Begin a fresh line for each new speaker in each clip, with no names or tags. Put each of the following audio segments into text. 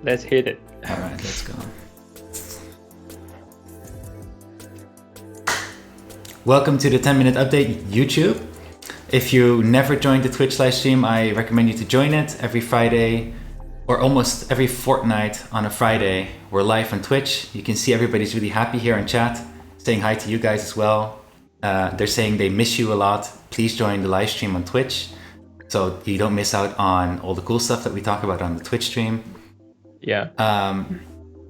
Let's hit it.
All right, let's go. Welcome to the 10-minute update YouTube. If you never joined the Twitch live stream, I recommend you to join it every Friday or almost every fortnight on a Friday. We're live on Twitch. You can see everybody's really happy here in chat, saying hi to you guys as well. They're saying they miss you a lot. Please join the live stream on Twitch so you don't miss out on all the cool stuff that we talk about on the Twitch stream.
Yeah.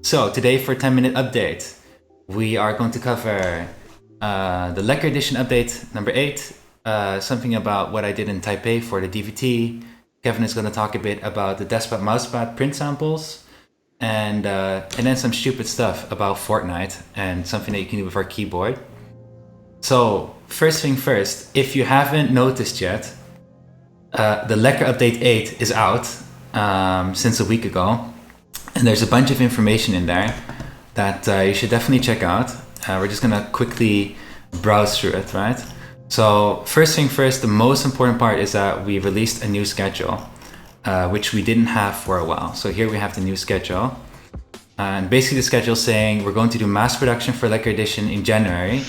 So today for 10-minute update, we are going to cover the Lekker Edition update number 8, something about what I did in Taipei for the DVT. Kevin is going to talk a bit about the Deskpad mousepad print samples, and then some stupid stuff about Fortnite and something that you can do with our keyboard. So first thing first, if you haven't noticed yet, the Lekker update 8 is out since a week ago, and there's a bunch of information in there that you should definitely check out. We're just gonna quickly browse through it, right? So first thing first, the most important part is that we released a new schedule, which we didn't have for a while. So here we have the new schedule. And basically the schedule is saying we're going to do mass production for Lekker Edition in January,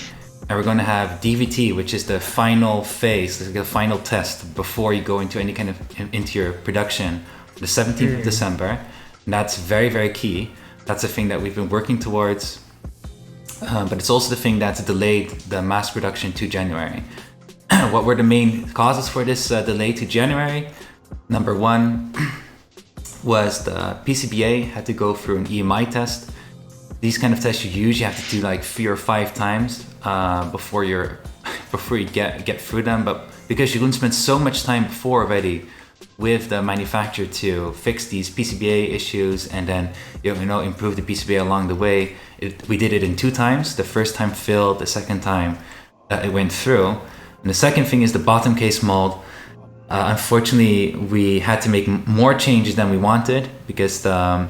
and we're going to have DVT, which is the final phase, the final test before you go into any kind of into your production, the 17th of December. And that's very, very key. That's the thing that we've been working towards. But it's also the thing that's delayed the mass production to January. What were the main causes for this delay to January? Number one was the PCBA had to go through an EMI test. These kind of tests you usually have to do like 3 or 5 times before you get through them. But because you couldn't spend so much time before already with the manufacturer to fix these PCBA issues and then improve the PCBA along the way, we did it in 2 times. The first time failed, the second time it went through. And the second thing is the bottom case mold. Unfortunately, we had to make more changes than we wanted because the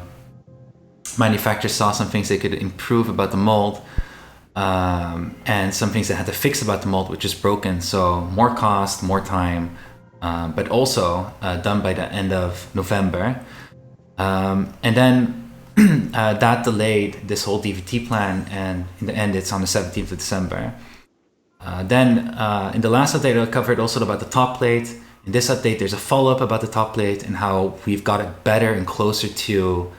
manufacturer saw some things they could improve about the mold and some things they had to fix about the mold, which is broken. So more cost, more time, but also done by the end of November. And then that delayed this whole DVT plan, and in the end it's on the 17th of December. Then in the last update I covered also about the top plate. In this update there's a follow-up about the top plate and how we've got it better and closer to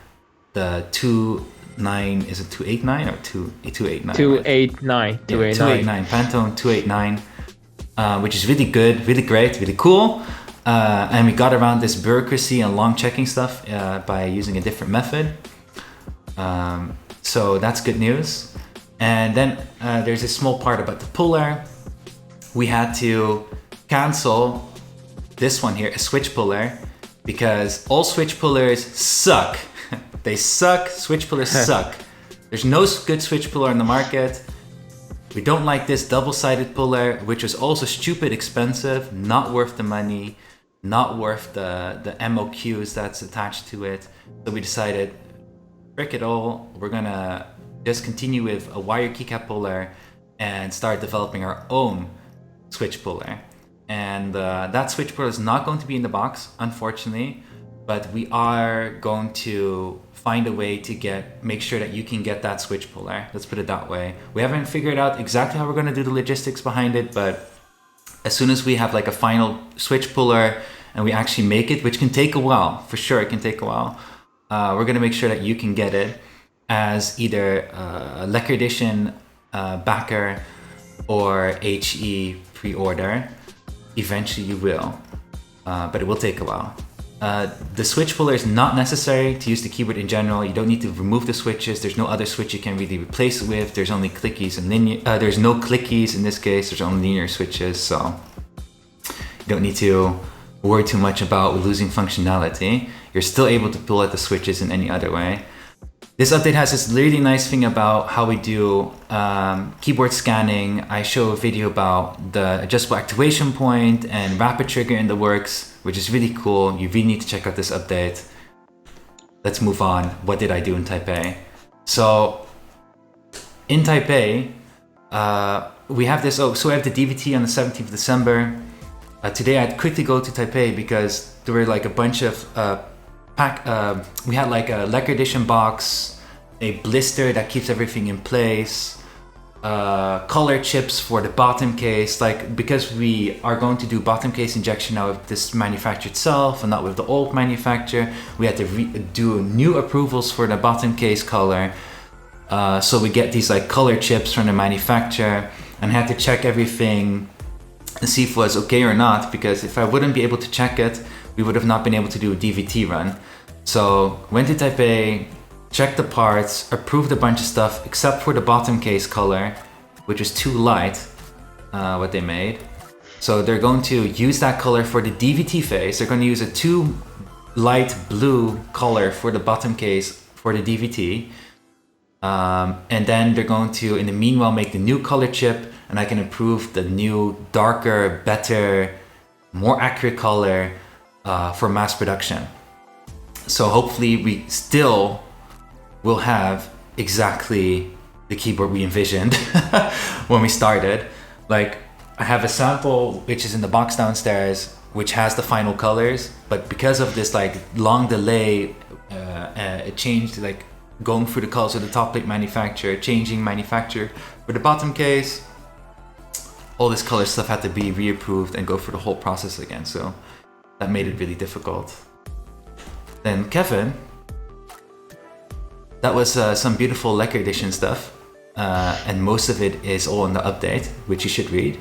the 289, is it 289 or 289?
289.
289, Pantone 289, which is really good, really great, really cool. And we got around this bureaucracy and long checking stuff by using a different method. So that's good news. And then there's a small part about the puller. We had to cancel this one here, a switch puller, because all switch pullers suck. They suck. Switch pullers suck. There's no good switch puller on the market. We don't like this double-sided puller, which is also stupid expensive, not worth the money, not worth the MOQs that's attached to it. So we decided, frick it all, we're gonna just continue with a wire keycap puller and start developing our own switch puller. And that switch puller is not going to be in the box, unfortunately, but we are going to find a way to make sure that you can get that switch puller. Let's put it that way. We haven't figured out exactly how we're going to do the logistics behind it, but as soon as we have like a final switch puller and we actually make it, which can take a while, for sure it can take a while, we're going to make sure that you can get it as either a Lekker Edition backer or HE pre-order. Eventually you will, but it will take a while. The switch puller is not necessary to use the keyboard in general. You don't need to remove the switches. There's no other switch you can really replace it with. There's only clickies and linear. There's no clickies in this case. There's only linear switches, so you don't need to worry too much about losing functionality. You're still able to pull out the switches in any other way. This update has this really nice thing about how we do keyboard scanning. I show a video about the adjustable activation point and rapid trigger in the works, which is really cool. You really need to check out this update. Let's move on. What did I do in Taipei? So in Taipei, we have this, so we have the DVT on the 17th of December. Today I'd quickly go to Taipei because there were like a bunch of we had like a Lekker Edition box, a blister that keeps everything in place, color chips for the bottom case. Like, because we are going to do bottom case injection now with this manufacturer itself and not with the old manufacturer, we had to do new approvals for the bottom case color. So we get these like color chips from the manufacturer, and had to check everything and see if it was okay or not, because if I wouldn't be able to check it, we would have not been able to do a DVT run. So went to Taipei, checked the parts, approved a bunch of stuff except for the bottom case color, which was too light, what they made. So they're going to use that color for the DVT phase. They're going to use a too light blue color for the bottom case for the DVT. And then they're going to, in the meanwhile, make the new color chip, and I can improve the new, darker, better, more accurate color for mass production. So hopefully we still will have exactly the keyboard we envisioned when we started. Like, I have a sample which is in the box downstairs, which has the final colors, but because of this like long delay, it changed, like going through the colors of the top plate manufacturer, changing manufacturer for the bottom case. All this color stuff had to be reapproved and go through the whole process again, so that made it really difficult. Then Kevin, that was some beautiful Lekker Edition stuff, and most of it is all in the update, which you should read.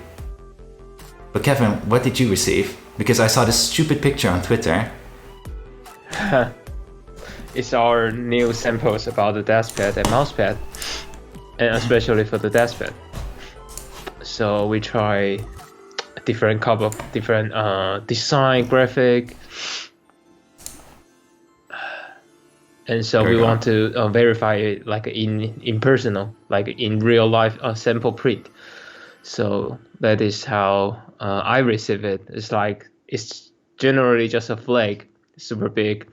But Kevin, what did you receive? Because I saw this stupid picture on Twitter.
It's our new samples about the Deskpad and mousepad, and especially for the Deskpad. So we try a different couple of different design, graphic, and so we want to verify it like in personal, like in real life sample print. So that is how I receive it. It's like, it's generally just a flag, super big.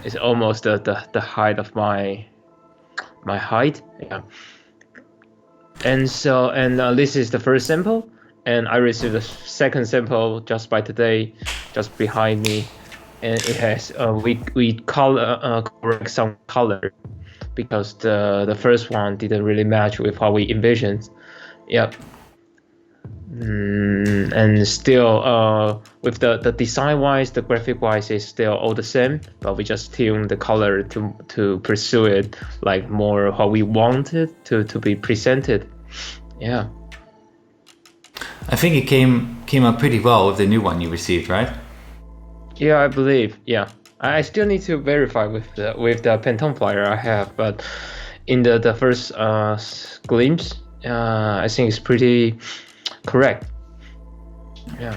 It's almost the height of my height. Yeah. And so this is the first sample, and I received the second sample just by today, just behind me, and it has we correct some color because the first one didn't really match with how we envisioned. Yep. And still with the design wise, the graphic wise is still all the same, but we just tune the color to pursue it like more how we want it to be presented. Yeah,
I think it came up pretty well with the new one you received, right?
Yeah, I believe. Yeah, I still need to verify with the Pantone flyer I have, but in the first glimpse, I think it's pretty correct. Yeah.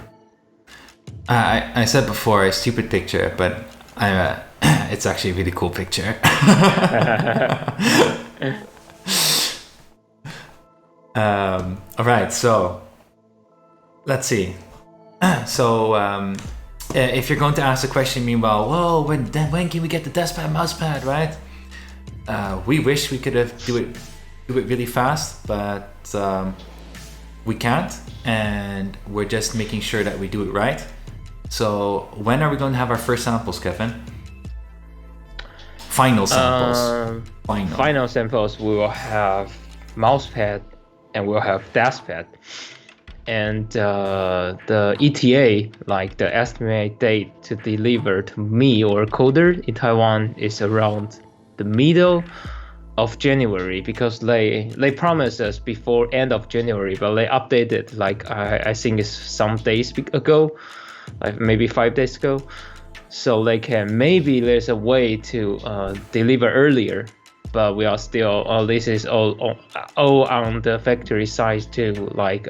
I said before a stupid picture, but it's actually a really cool picture. All right, so let's see. So if you're going to ask the question, meanwhile, whoa, when can we get the Deskpad mousepad, right? We wish we could have do it really fast, but we can't, and we're just making sure that we do it right. So when are we going to have our first samples, Kevin? Final samples.
Final samples, we will have mousepad and we'll have Deskpad. And the ETA, like the estimate date to deliver to me or coder in Taiwan, is around the middle of January, because they promised us before end of January, but they updated like I think it's some days ago, like maybe 5 days ago. So they can, maybe there's a way to deliver earlier, but we are still this is all on the factory side to like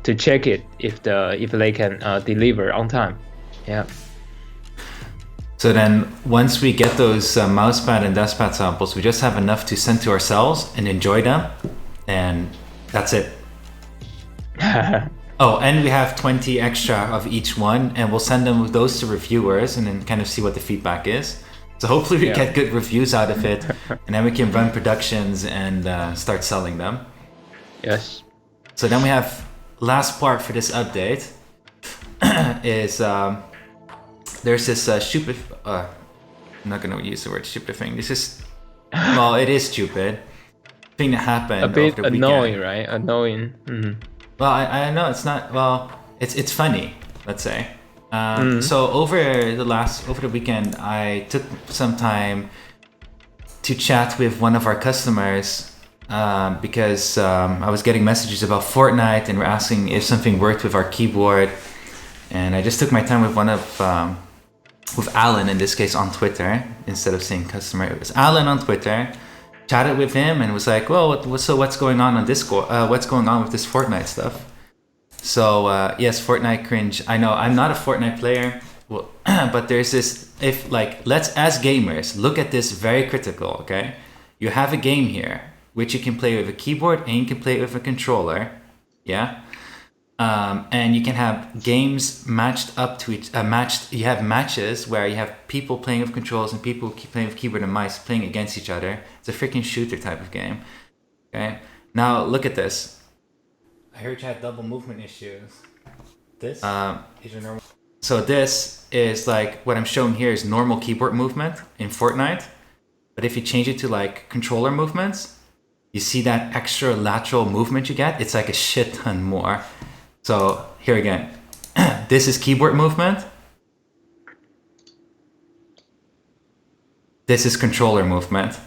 to check it if they can deliver on time. Yeah.
So then once we get those mousepad and Deskpad samples, we just have enough to send to ourselves and enjoy them, and that's it. Oh, and we have 20 extra of each one, and we'll send them those to reviewers and then kind of see what the feedback is. So hopefully we get good reviews out of it, and then we can run productions and start selling them.
Yes.
So then we have last part for this update is there's this stupid. I'm not gonna use the word stupid thing. This is, well, it is stupid thing that happened
A bit
over the
annoying,
weekend.
right? Annoying.
Well, I know it's not. Well, it's funny. Let's say. So over the weekend, I took some time to chat with one of our customers because I was getting messages about Fortnite and we're asking if something worked with our keyboard. And I just took my time with Alan, in this case on Twitter, instead of saying customer. It was Alan on Twitter. Chatted with him and was like, well, what's going on Discord? What's going on with this Fortnite stuff? So yes, Fortnite cringe. I know I'm not a Fortnite player, well, but there's this. If let's as gamers look at this very critical. Okay, you have a game here which you can play with a keyboard and you can play with a controller. Yeah. And you can have games matched up to each matched. You have matches where you have people playing with controls and people playing with keyboard and mice playing against each other. It's a freaking shooter type of game. Okay, now look at this. I heard you had double movement issues. This is your normal. So this is what I'm showing here is normal keyboard movement in Fortnite, but if you change it to controller movements, you see that extra lateral movement you get. It's a shit ton more. So here again, this is keyboard movement. This is controller movement,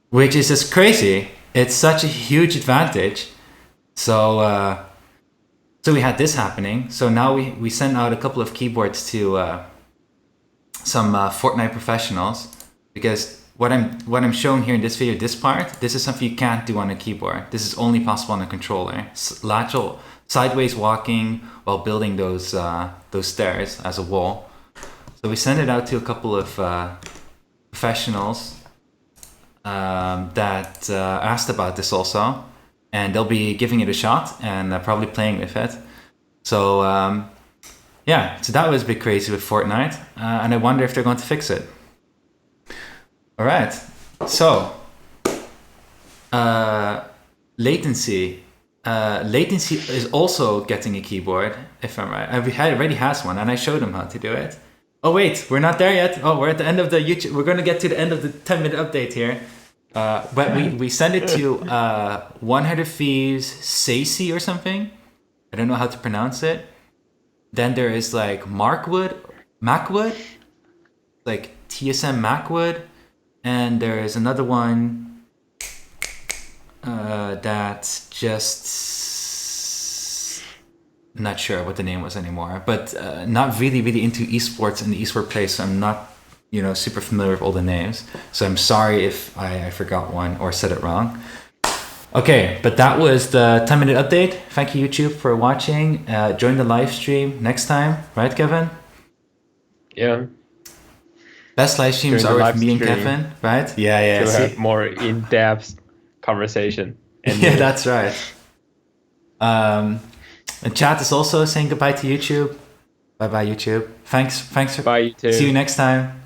which is just crazy. It's such a huge advantage. So so we had this happening. So now we sent out a couple of keyboards to some Fortnite professionals, because what I'm showing here in this video, this is something you can't do on a keyboard. This is only possible on a controller. Lateral sideways walking while building those stairs as a wall. So we sent it out to a couple of professionals that asked about this also, and they'll be giving it a shot and probably playing with it. So yeah, so that was a bit crazy with Fortnite, and I wonder if they're going to fix it. All right, so latency. Latency is also getting a keyboard, if I'm right. Already has one, and I showed him how to do it. Oh wait, we're not there yet. Oh, we're at the end of the YouTube. We're going to get to the end of the 10-minute update here. But we send it to 100 Thieves Sacy or something. I don't know how to pronounce it. Then there is Macwood, TSM Macwood, and there is another one that's just not sure what the name was anymore, but not really into esports and the esport place, so I'm not super familiar with all the names, so I'm sorry if I forgot one or said it wrong. Okay, but that was the 10-minute update. Thank you, YouTube, for watching. Join the live stream next time, right, Kevin?
Yeah.
Best live streams are with me and Kevin, right? Yeah.
To have more in-depth conversation.
And yeah, that's right. And chat is also saying goodbye to YouTube. Bye, YouTube. Thanks.
Bye, YouTube.
See you next time.